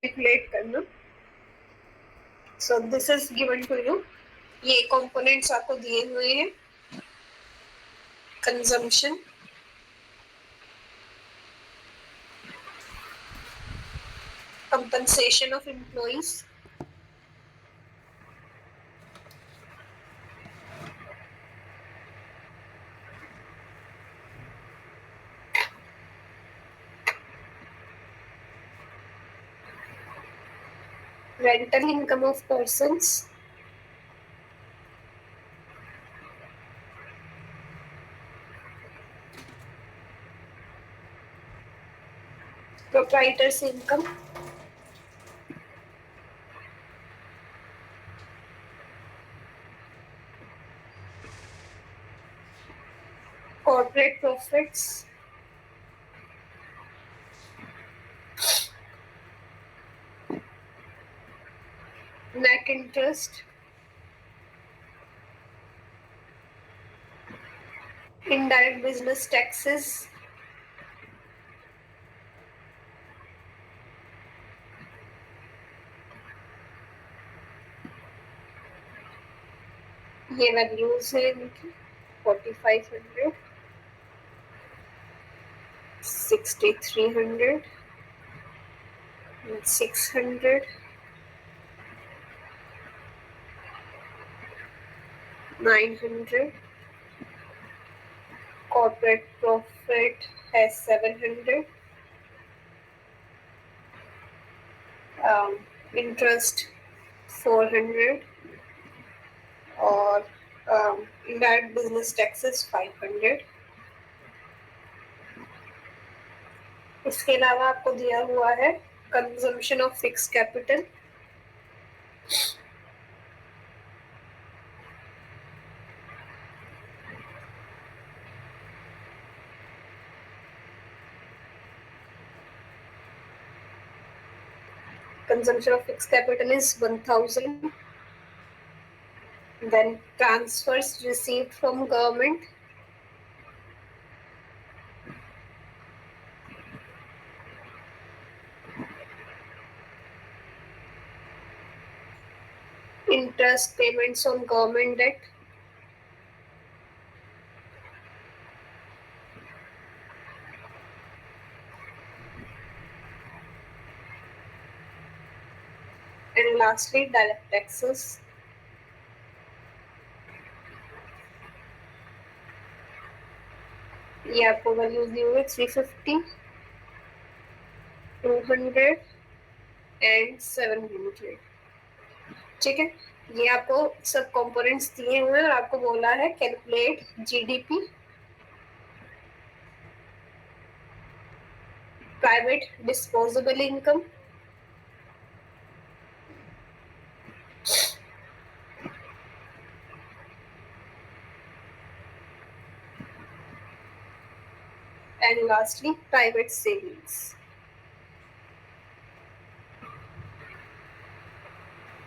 Calculate करना। So this is given to you. ये components आपको दिए हुए हैं। Consumption, compensation of employees, rental income of persons, proprietor's income, corporate profits, net interest, indirect business taxes, ये values है इनकी 4500, 6300, 600, 900, corporate profit है 700, interest 400 और indirect business taxes 500। इसके अलावा आपको दिया हुआ है consumption of fix capital, consumption of fixed capital is 1000, then transfers received from government, interest payments on government debt, and lastly direct taxes। ये आपको वैल्यूज दी हुई 350, 200 एंड 700। ठीक है, ये आपको सब कंपोनेंट्स दिए हुए हैं और आपको बोला है calculate GDP, private disposable income, and lastly private savings.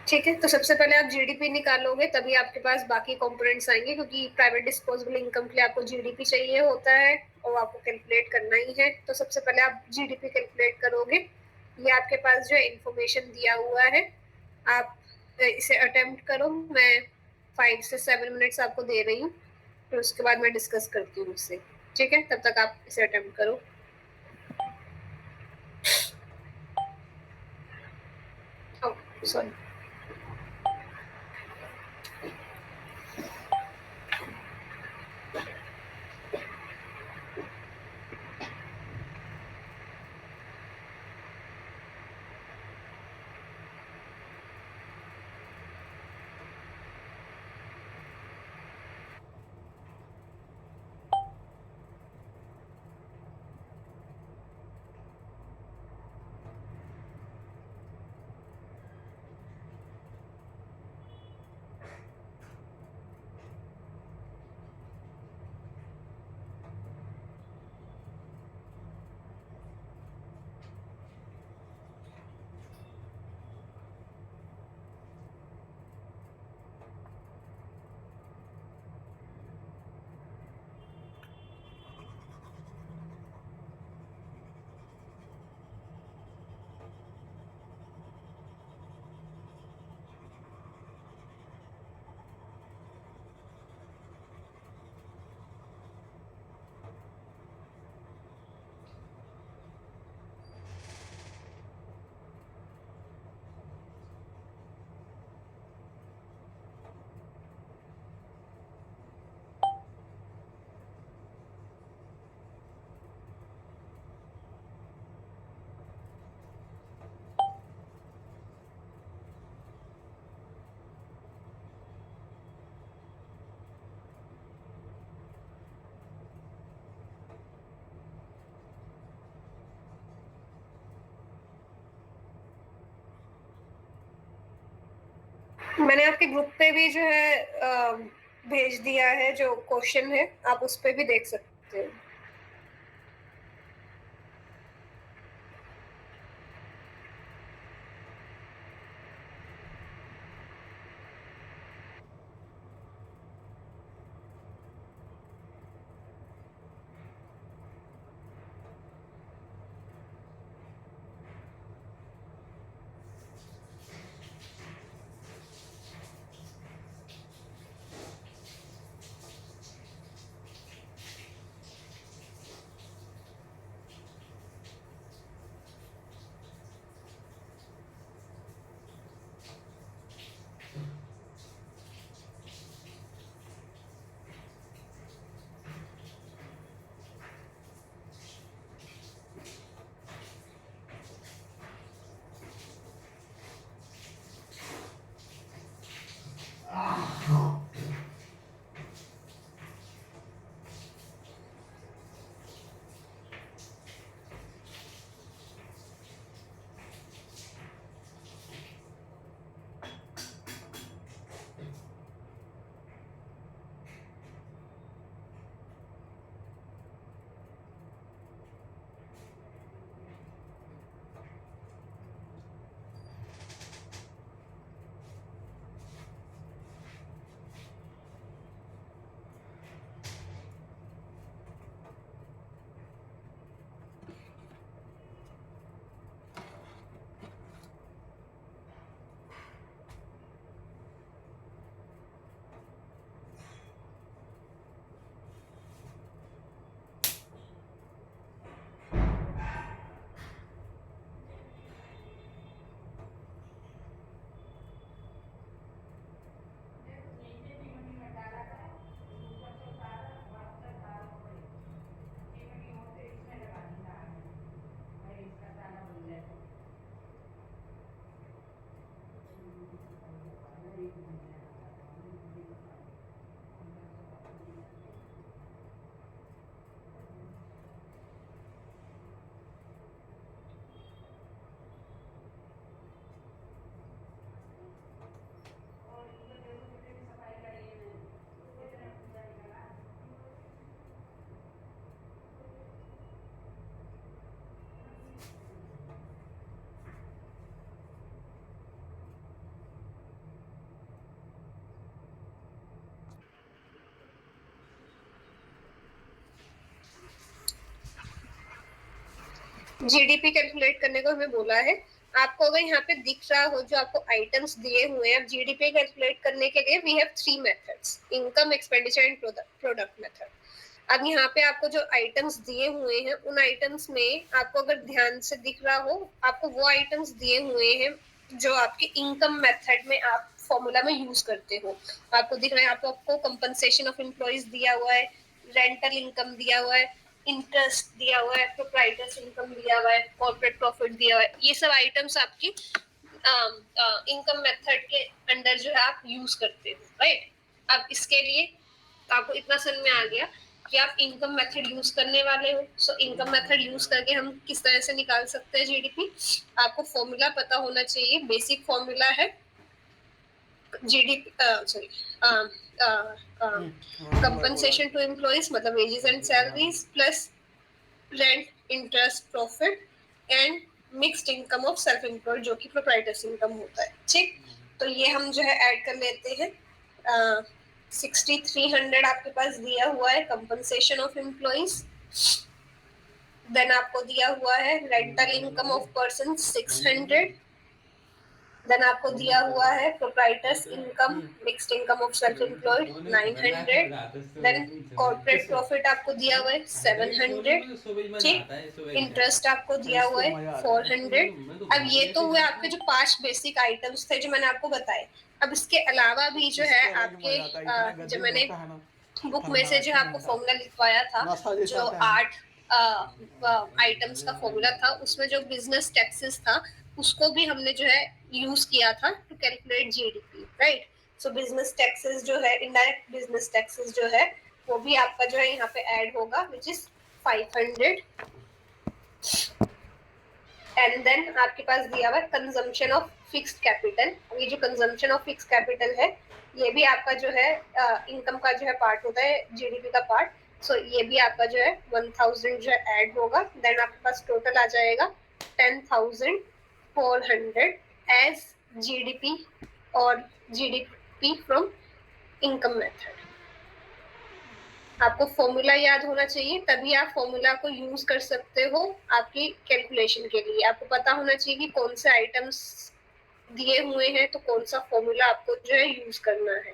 ठीक है, तो सबसे पहले आप जीडीपी निकालोगे तभी आपके पास बाकी कंपोनेंट्स आएंगे, क्योंकि प्राइवेट डिस्पोजेबल इनकम के लिए आपको जीडीपी चाहिए होता है और आपको कैलकुलेट करना ही है। तो सबसे पहले आप जीडीपी कैलकुलेट करोगे। ये आपके पास जो इंफॉर्मेशन दिया हुआ है, आप इसे अटेम्प्ट करो। मैं 5 से 7 मिनट्स आपको दे रही हूँ, फिर उसके बाद मैं डिस्कस करती हूँ उससे। ठीक है, तब तक आप इसे अटेम्प्ट करो। सॉरी, मैंने आपके ग्रुप पे भी जो है भेज दिया है जो क्वेश्चन है, आप उस पे भी देख सकते हो। जीडीपी कैलकुलेट करने को हमें बोला है। आपको अगर यहाँ पे दिख रहा हो जो आपको आइटम्स दिए हुए हैं, अब जीडीपी कैलकुलेट करने के लिए we have 3 methods, income, expenditure and product method. अब यहाँ पे आपको जो आइटम्स दिए हुए हैं उन आइटम्स में आपको अगर ध्यान से दिख रहा हो, आपको वो आइटम्स दिए हुए हैं जो आपके इनकम मेथड में आप फॉर्मूला में यूज करते हो। आपको दिख रहा है, आपको कंपनसेशन ऑफ एम्प्लॉइज दिया हुआ है, रेंटल इनकम दिया हुआ है, इंटरेस्ट दिया हुआ है, प्रोप्राइटर्स इनकम दिया हुआ है, कॉर्पोरेट प्रॉफिट दिया हुआ है। ये सब आइटम्स आपकी इनकम मेथड के अंडर जो है आप यूज करते हो, राइट। अब इसके लिए आपको इतना समझ में आ गया कि आप इनकम मेथड यूज करने वाले हो। सो इनकम मेथड यूज करके हम किस तरह से निकाल सकते हैं जीडीपी। आपको फॉर्मूला पता होना चाहिए। बेसिक फॉर्मूला है GDP, sorry, compensation to employees मतलब wages and salaries plus rent, interest, profit and mixed income of self employed जो कि प्रोप्राइटर्स इनकम होता है। ठीक, तो ये हम जो है ऐड कर लेते हैं। 6300 आपके पास दिया हुआ है कंपनसेशन ऑफ एम्प्लॉइज, देन आपको दिया हुआ है rental income of person 600, then आपको दिया हुआ है proprietors income, mixed income of self employed 900, then corporate profit आपको दिया हुआ है 700। ठीक, इंटरेस्ट आपको दिया हुआ है 400। अब ये तो हुए आपके जो 5 बेसिक आइटम्स थे जो मैंने आपको बताए। अब इसके अलावा भी जो है आपके जो मैंने बुक में से जो आपको फॉर्मूला लिखवाया था, जो 8 आइटम्स का फॉर्मूला था, उसमें जो बिजनेस टैक्सेस था उसको भी हमने जो है यूज किया था to calculate GDP, right. So business taxes जो है, इनडायरेक्ट बिजनेस टैक्सेस जो है वो भी आपका जो है यहाँ पे ऐड होगा, विच इज 500। एंड देन आपके पास दिया हुआ है कंजम्पशन ऑफ फिक्स्ड कैपिटल। ये जो कंजम्पशन ऑफ फिक्स्ड कैपिटल है ये भी आपका जो है इनकम का जो है पार्ट होता है, जीडीपी का पार्ट। सो ये भी आपका जो है 1000 जो है ऐड होगा। देन आपके पास टोटल आ जाएगा 10,400 एज जीडीपी और जीडीपी फ्रॉम इनकम मेथड। आपको फॉर्मूला याद होना चाहिए, तभी आप फॉर्मूला को यूज कर सकते हो आपकी कैलकुलेशन के लिए। आपको पता होना चाहिए कि कौन से आइटम्स दिए हुए हैं तो कौन सा फॉर्मूला आपको जो है यूज करना है।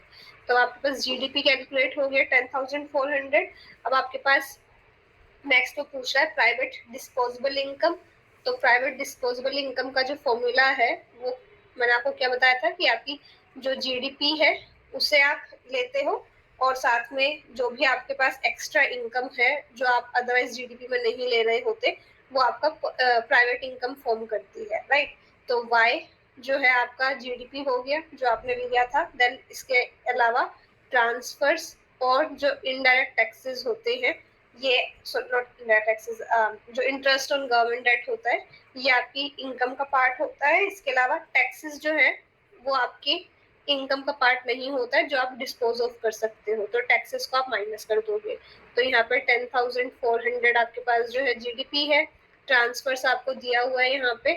तो आपके पास जीडीपी कैलकुलेट हो गया 10,400। अब आपके पास नेक्स्ट तो पूछ रहा है प्राइवेट डिस्पोजेबल इनकम। तो प्राइवेट डिस्पोजेबल इनकम का जो फॉर्मूला है वो मैंने आपको क्या बताया था कि आपकी जो जीडीपी है उसे आप लेते हो और साथ में जो भी आपके पास एक्स्ट्रा इनकम है जो आप अदरवाइज जीडीपी में नहीं ले रहे होते वो आपका प्राइवेट इनकम फॉर्म करती है, राइट। तो वाई जो है आपका जीडीपी हो गया जो आपने लिया था। देन इसके अलावा ट्रांसफर्स और जो इनडायरेक्ट टैक्सेस होते हैं ये नॉट इनडायरेक्ट टैक्सेस, जो इंटरेस्ट ऑन गवर्नमेंट डेट होता है ये आपकी इनकम का पार्ट होता है। इसके अलावा टैक्सेस जो है वो आपकी इनकम का पार्ट नहीं होता है जो आप डिस्पोज ऑफ कर सकते हो, तो टैक्सेस को आप माइनस कर दोगे। तो यहाँ पर 10,400 आपके पास जो है जीडीपी है। ट्रांसफर्स आपको दिया हुआ है यहाँ पे,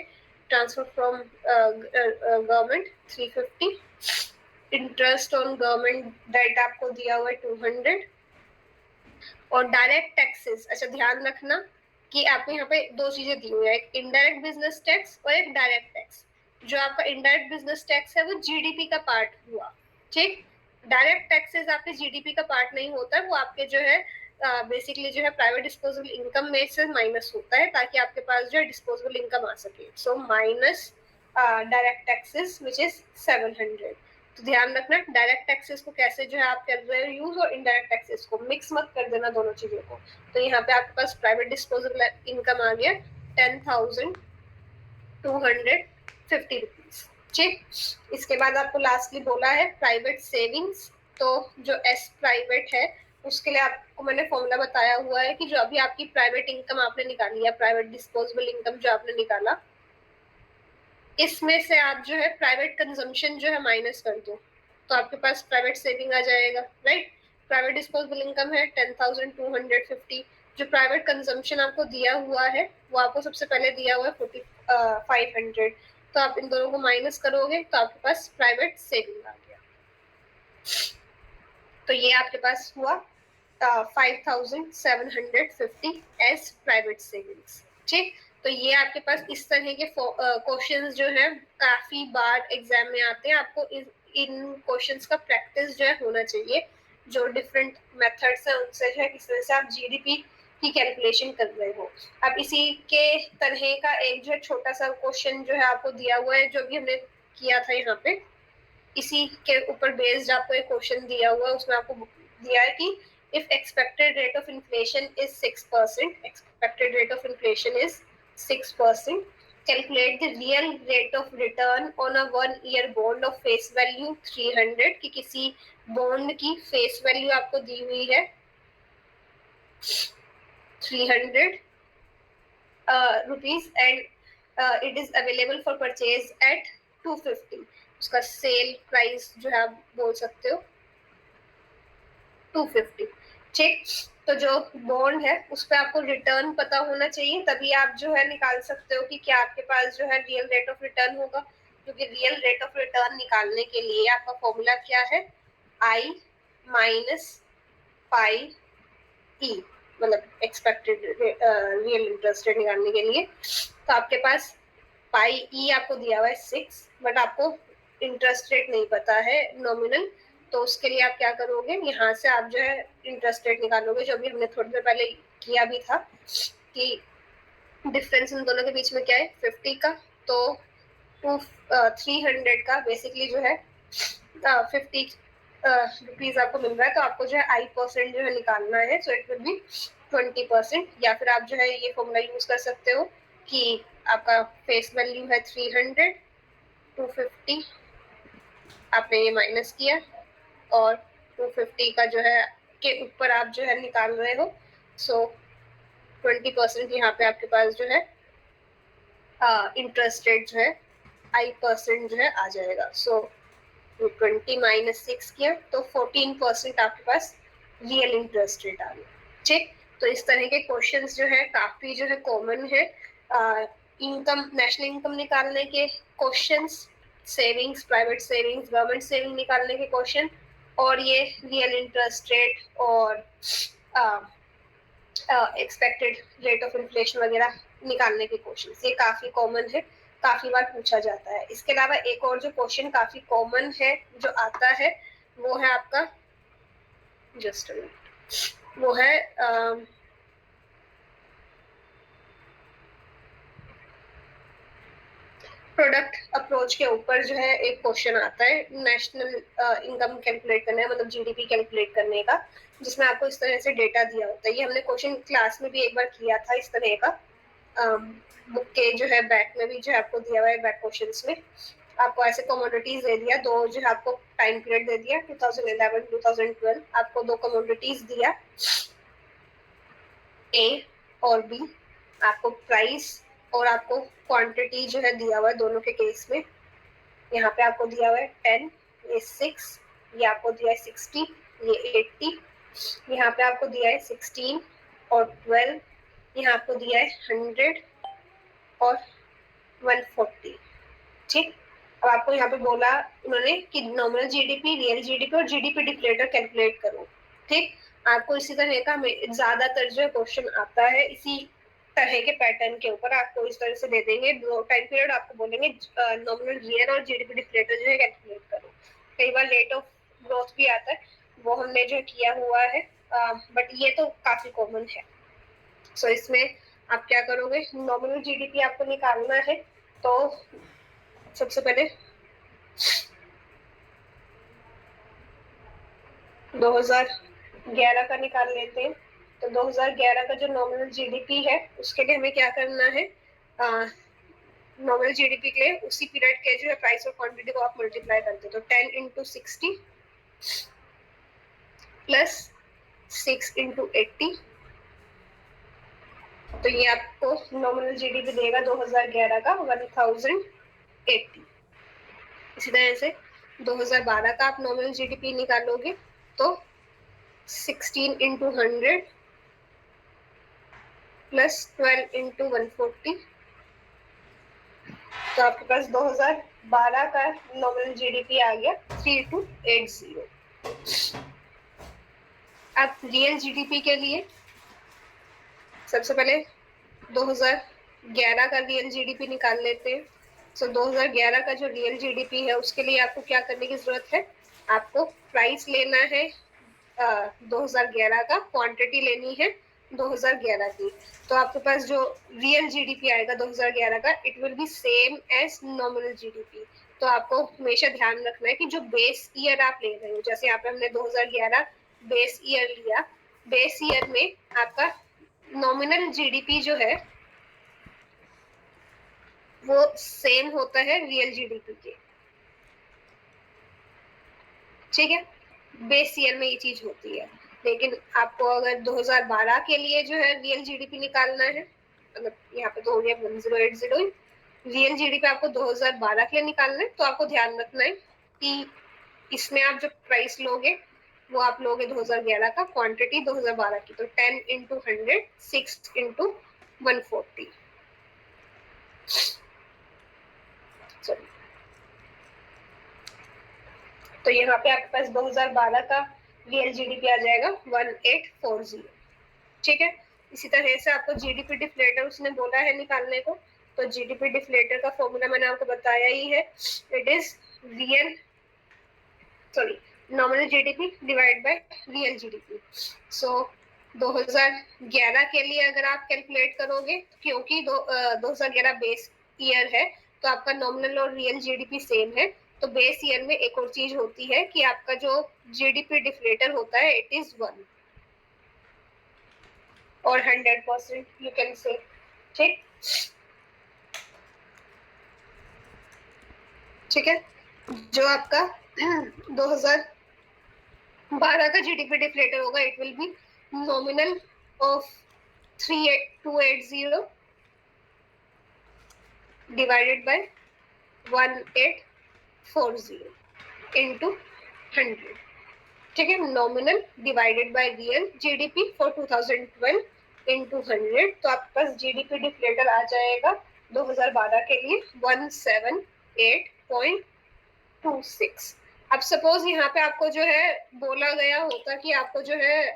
transfer from government 350, interest on government debt आपको दिया हुआ है 200 और डायरेक्ट टैक्सेस। अच्छा ध्यान रखना कि आपको यहाँ पे दो चीजें दी हुई है, एक इनडायरेक्ट बिजनेस टैक्स और एक डायरेक्ट टैक्स। जो आपका इनडायरेक्ट बिजनेस टैक्स है वो जीडीपी का पार्ट हुआ, ठीक। डायरेक्ट टैक्सेस आपके जीडीपी का पार्ट नहीं होता, वो आपके जो है बेसिकली जो है प्राइवेट डिस्पोजेबल इनकम में से माइनस होता है ताकि आपके पास जो है डिस्पोजेबल इनकम आ सके। So minus direct taxes which is 700। तो ध्यान रखना डायरेक्ट टैक्सेस को कैसे जो है आप कर रहे हो यूज और इनडायरेक्ट टैक्सेस को मिक्स मत कर देना दोनों चीजों को। तो यहाँ पे आपके पास प्राइवेट डिस्पोजेबल इनकम आ गया 10,250 रुपीज, ठीक। इसके बाद आपको लास्टली बोला है प्राइवेट सेविंग्स। तो जो एस प्राइवेट है उसके लिए आपको मैंने फॉर्मूला बताया हुआ है कि जो अभी आपकी प्राइवेट इनकम आपने निकाली है, प्राइवेट डिस्पोजेबल इनकम जो आपने निकाला, इसमें से आप जो है प्राइवेट कंजम्पशन जो है माइनस कर दो तो आपके पास प्राइवेट सेविंग आ जाएगा, राइट। प्राइवेट डिस्पोजेबल इनकम है 10,250। जो प्राइवेट कंजम्पशन आपको दिया हुआ है वो आपको सबसे पहले दिया हुआ है 500। तो आप इन दोनों को माइनस करोगे तो आपके पास प्राइवेट सेविंग आ गया। तो ये आपके पास हुआ 5,750 एज प्राइवेट सेविंग्स, ठीक। तो ये आपके पास इस तरह के क्वेश्चंस जो है काफी बार एग्जाम में आते हैं। आपको इन क्वेश्चंस का प्रैक्टिस जो है होना चाहिए। जो डिफरेंट मेथड्स हैं उनसे जो है किस तरह से आप जीडीपी की कैलकुलेशन कर रहे हो। अब इसी के तरह का एक जो है छोटा सा क्वेश्चन जो है आपको दिया हुआ है जो भी हमने किया था यहाँ पे, इसी के ऊपर बेस्ड आपको एक क्वेश्चन दिया हुआ है। उसमें आपको दिया है कि if expected rate of inflation is 6%, expected rate of inflation is 6%, calculate the real rate of return on a 1 year bond of face value 300। कि किसी बॉन्ड की फेस वैल्यू आपको दी हुई है 300 rupees and it is available for purchase at 250। उसका sale price जो है आप बोल सकते हो 250, ठीक। तो जो बॉन्ड है उस पर आपको रिटर्न पता होना चाहिए तभी आप जो है निकाल सकते हो कि क्या आपके पास जो है रियल रेट ऑफ रिटर्न होगा। क्योंकि रियल रेट ऑफ रिटर्न निकालने के लिए आपका फॉर्मूला क्या है, आई माइनस पाई ई, मतलब एक्सपेक्टेड रियल इंटरेस्ट रेट निकालने के लिए। तो आपके पास पाई ई आपको दिया हुआ है 6, बट आपको इंटरेस्ट रेट नहीं पता है नॉमिनल। तो उसके लिए आप क्या करोगे, यहाँ से आप जो है इंटरेस्ट रेट निकालोगे जो भी हमने थोड़ी देर पहले किया भी था कि डिफरेंस इन दोनों के बीच में क्या है 50 का। तो 300 का बेसिकली जो है 50 रुपीज आपको मिल रहा है। तो आपको जो है आई परसेंट जो है निकालना है। So it will B 20%। या फिर आप जो है ये फॉर्मूला यूज कर सकते हो कि आपका फेस वैल्यू है 300, 250 आपने ये माइनस किया और 250 का जो है के ऊपर आप जो है निकाल रहे हो। सो 20% यहाँ पे आपके पास जो है इंटरेस्ट रेट जो है I% जो है आ जाएगा। सो 20 माइनस 6 किया तो 14% आपके पास रियल इंटरेस्ट रेट आ गया। ठीक, तो इस तरह के क्वेश्चंस जो है काफी जो है कॉमन है। इनकम, नेशनल इनकम निकालने के questions, savings, private savings, government saving निकालने के क्वेश्चन, और ये रियल इंटरेस्ट रेट और एक्सपेक्टेड रेट ऑफ इन्फ्लेशन वगैरह निकालने के क्वेश्चन, ये काफी कॉमन है, काफी बार पूछा जाता है। इसके अलावा एक और जो क्वेश्चन काफी कॉमन है जो आता है वो है आपका, जस्ट वो है प्रोडक्ट अप्रोच के ऊपर जो है एक क्वेश्चन आता है नेशनल इनकम कैलकुलेट करने, मतलब जीडीपी कैलकुलेट करने का, जिसमें आपको इस तरह से डेटा दिया होता है। ये हमने क्वेश्चन क्लास में भी एक बार किया था इस तरह का। बुक के जो है बैक में भी जो है आपको दिया हुआ है, बैक क्वेश्चंस में आपको ऐसे कमोडिटीज दे दिया, दो जो है आपको टाइम पीरियड दे दिया 2011 2012, आपको दो कमोडिटीज दिया ए और बी, आपको प्राइस और आपको क्वांटिटी जो है दिया हुआ है दोनों के केस में। यहाँ पे आपको दिया हुआ है 10, ये 6, ये आपको दिया है 60, ये 80, यहाँ पे आपको दिया है 16 और 12, यहाँ आपको दिया है 100 और 140। ठीक, अब आपको यहाँ पे बोला उन्होंने कि नॉमिनल जीडीपी, रियल जीडीपी और जीडीपी डिफ्लेटर कैलकुलेट करो। ठीक, आपको इसी तरह का ज्यादातर जो क्वेश्चन आता है इसी तरह के पैटर्न के ऊपर, आपको इस तरह से दे देंगे दो टाइम पीरियड, आपको बोलेंगे नॉमिनल रियल और जीडीपी डिफ्लेटर जो है कैलकुलेट करो। कई बार रेट ऑफ ग्रोथ भी आता है, वो हमने जो किया हुआ है, बट ये तो काफी कॉमन है। सो इसमें आप क्या करोगे, नॉमिनल जीडीपी आपको निकालना है तो सबसे पहले 2011 का निकाल लेते हैं। तो 2011 का जो नॉमिनल जीडीपी है उसके लिए हमें क्या करना है, नॉमिनल जीडीपी के लिए उसी पीरियड के जो है प्राइस और क्वांटिटी को आप मल्टीप्लाई करते हो, तो 10 into 60 प्लस 6 into 80, तो ये आपको नॉमिनल जीडीपी देगा 2011 का 1080। इसी तरह से 2012 का आप नॉमिनल जीडीपी निकालोगे तो 16 into 100 प्लस 12 into 140, तो आपके पास 2012 का नॉमिनल जीडीपी आ गया 3280। अब रियल जीडीपी के लिए सबसे पहले 2011 का रियल जीडीपी निकाल लेते हैं। सो 2011 का जो रियल जीडीपी है उसके लिए आपको क्या करने की जरूरत है, आपको प्राइस लेना है 2011 का, क्वांटिटी लेनी है 2011 की। तो आपके पास जो रियल जीडीपी आएगा 2011 का, it will be same as nominal GDP. तो आपको हमेशा ध्यान रखना है कि जो बेस ईयर आप ले रहे हो, जैसे यहाँ पे हमने 2011 बेस ईयर लिया, बेस ईयर में आपका नॉमिनल जीडीपी जो है वो सेम होता है रियल जीडीपी के। ठीक है, बेस ईयर में ये चीज होती है। लेकिन आपको अगर 2012 के लिए जो है रियल जीडीपी निकालना है, मतलब यहाँ पे तो हो गया 1080, रियल जीडीपी आपको 2012 के लिए निकालना है, तो आपको ध्यान रखना है कि इसमें आप जो प्राइस लोगे वो आप लोगे 2011 का, क्वांटिटी 2012 की, तो 10 into 100 6 into 140। तो यहाँ पे आपके पास 2012 का रियल जीडीपी आ जाएगा 1840। ठीक है, इसी तरह से आपको जीडीपी डिफ्लेटर उसने बोला है निकालने को, तो जीडीपी डिफ्लेटर का फॉर्मूला मैंने आपको बताया ही है, it is nominal GDP divide by real GDP. So 2011 के लिए अगर आप कैलकुलेट करोगे, क्योंकि 2011 बेस ईयर है, तो आपका नॉमिनल और रियल जीडीपी सेम है। तो बेस ईयर में एक और चीज होती है कि आपका जो जीडीपी डिफ्लेटर होता है इट इज 1 और 100% यू कैन से। ठीक, ठीक है, जो आपका 2012 का जीडीपी डिफ्लेटर होगा it will B nominal of 3280 divided by 1840 into 100, ठीक है। Nominal divided by real GDP for 2012 into 100, तो आपके पास जीडीपी डिफ्लेटर आ जाएगा 2012 के लिए 178.26। अब सपोज यहाँ पे आपको जो है बोला गया होता कि आपको जो है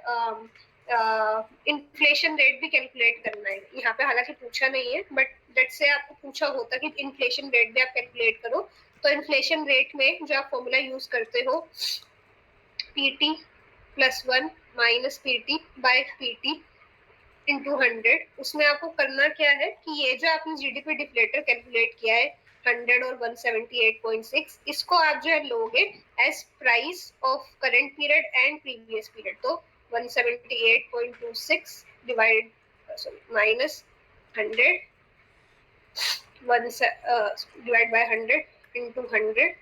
इन्फ्लेशन रेट भी कैलकुलेट करना है, यहाँ पे हालांकि पूछा नहीं है, बट लेट्स से आपको पूछा होता कि इन्फ्लेशन रेट भी आप कैलकुलेट करो, तो इन्फ्लेशन रेट में जो आप फॉर्मूला यूज करते हो PT plus 1 minus PT by PT into 100, उसमें आपको करना क्या है कि ये जो आपने जीडीपी डिफ्लेटर कैलकुलेट किया है 100 और 178.6, इसको आप जो है लोगे as price of current period and previous period, तो 178.26 divide minus 100 divide by 100 into 100,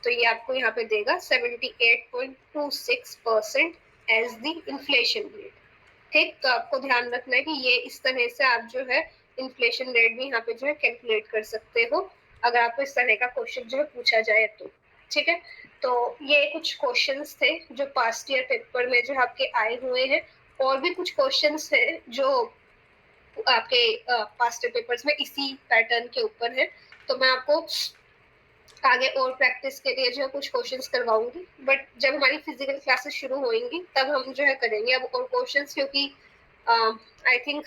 तो ये आपको यहाँ पे देगा 78.26% एज द इन्फ्लेशन रेट, ठीक। तो आपको ध्यान रखना है कि ये इस तरह से आप जो है इन्फ्लेशन रेट भी यहाँ पे जो है कैलकुलेट कर सकते हो अगर आपको इस तरह का क्वेश्चन जो है पूछा जाए तो, ठीक है। तो ये कुछ क्वेश्चंस थे जो पास्ट ईयर पेपर में जो आपके आए हुए हैं, और भी कुछ क्वेश्चंस है जो आपके पास्ट ईयर पेपर्स में इसी पैटर्न के ऊपर है, तो मैं आपको आगे और प्रैक्टिस के लिए जो है कुछ क्वेश्चंस करवाऊंगी, बट जब हमारी फिजिकल क्लासेस शुरू होंगी तब हम जो है करेंगे अब और क्वेश्चंस, क्योंकि आई थिंक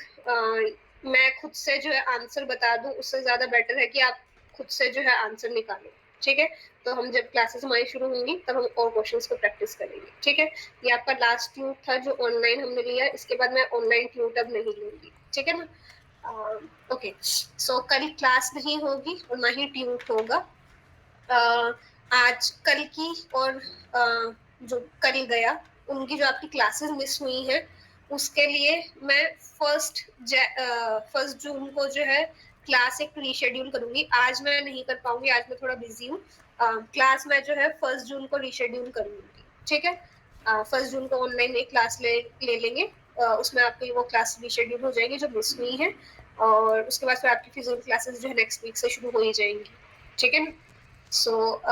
मैं खुद से जो है आंसर बता दूं उससे ज्यादा बेटर है कि आप खुद से जो है आंसर निकालो, ठीक है। तो हम जब क्लासेस हमारी शुरू होंगी तब हम और क्वेश्चंस को प्रैक्टिस करेंगे, ठीक है। ये आपका लास्ट ट्यूट था जो ऑनलाइन हमने लिया, इसके बाद मैं ऑनलाइन ट्यूट अब नहीं लूंगी, ठीक है ना। ओके, सो कल क्लास नहीं होगी और ना ही ट्यूट होगा। आज कल की और जो कल गया उनकी जो आपकी क्लासेस मिस हुई हैं उसके लिए मैं फर्स्ट जून को जो है क्लास एक रीशेड्यूल करूंगी। आज मैं नहीं कर पाऊंगी, आज मैं थोड़ा बिजी हूँ। क्लास मैं जो है 1 जून को रीशेड्यूल करूंगी, ठीक है। 1 जून को ऑनलाइन एक क्लास ले लेंगे, उसमें आपकी वो क्लास रीशेड्यूल हो जाएगी जो मिस हुई है, और उसके बाद फिर आपकी फिजिकल क्लासेस जो है नेक्स्ट वीक से शुरू हो ही जाएंगी, ठीक है। सो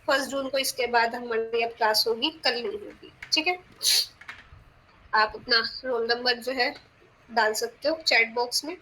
1 जून को इसके बाद हमारी अब क्लास होगी, कल नहीं होगी, ठीक है। आप अपना रोल नंबर जो है डाल सकते हो चैट बॉक्स में,